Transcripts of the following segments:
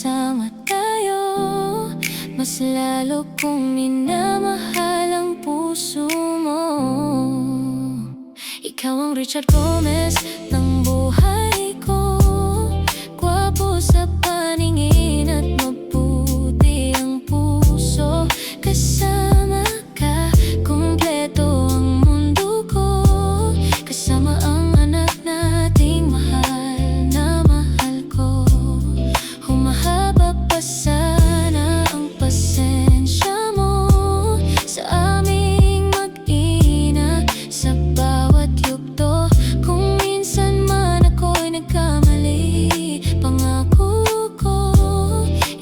magkasama tayo, mas lalo kong minamahal ang puso mo. Ikaw ang Richard Gomez ng buhay ko, gwapo sa paningin at mabuti ang puso. Kasama ka, kumpleto ang mundo ko. Kasama ang anak nating mahal na mahal ko. Humahaba pa sana ang pasensya mo sa aming mag-ina sa bawat yugto. Kung minsan man ako'y nagkamali, pangako ko,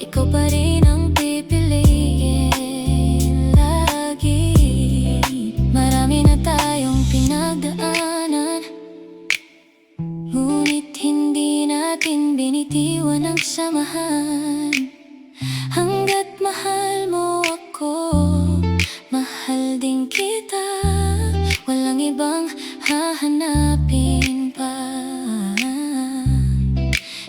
ikaw pa rin ang pipiliin lagi. Marami na tayong pinagdaanan, ngunit hindi natin binitiwan ang samahan. Hanggat mahal mo ako, mahal din kita. Walang ibang hahanapin pa.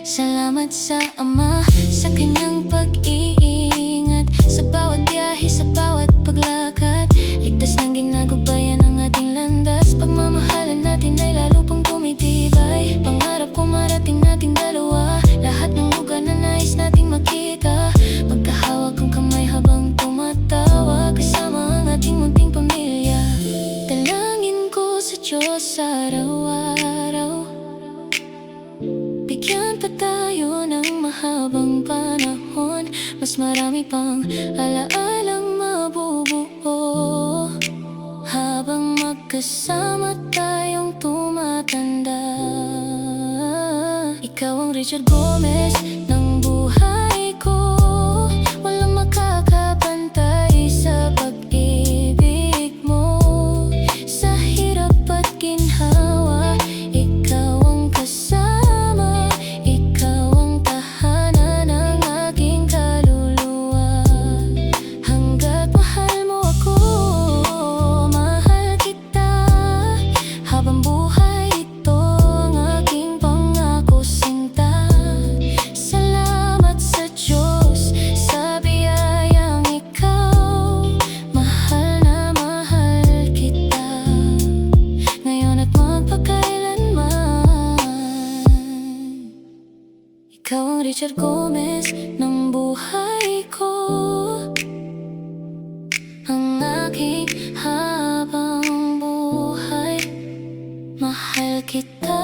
Salamat sa Ama, sa kanyang pag-iingat, sa bawat biyahe, sa bawat paglakad. Ligtas ng ginagubayan ang ating landas. Pagmamahalan natin ay lalo pang tumitibay. Pangarap ko marating nating dalawa, lahat ng lugar na nais nating makita. Magkahawak ang kamay habang tumatawa, kasama ang ating munting pamilya. Dalangin ko sa Diyos araw-araw, bigyan pa tayo ng mahabang panahon, mas marami pang alaalang mabubuo habang magkasama tayong tumatanda. Ikaw ang Richard Gomez ng buhay ko, walang makakapantay sa pag-ibig mo. Sa hirap at ginhawa, ikaw ang kasama, ikaw ang tahanan ng aking kaluluwa. Hanggat mahal mo ako, mahal kita. Habang buhay ito ang aking pangako, sinta. Salamat sa Diyos sa biyayang ikaw, mahal na mahal kita, ngayon at magpakailanman. Ikaw ang Richard Gomez ng buhay ko, ang aking habang buhay, mahal kita.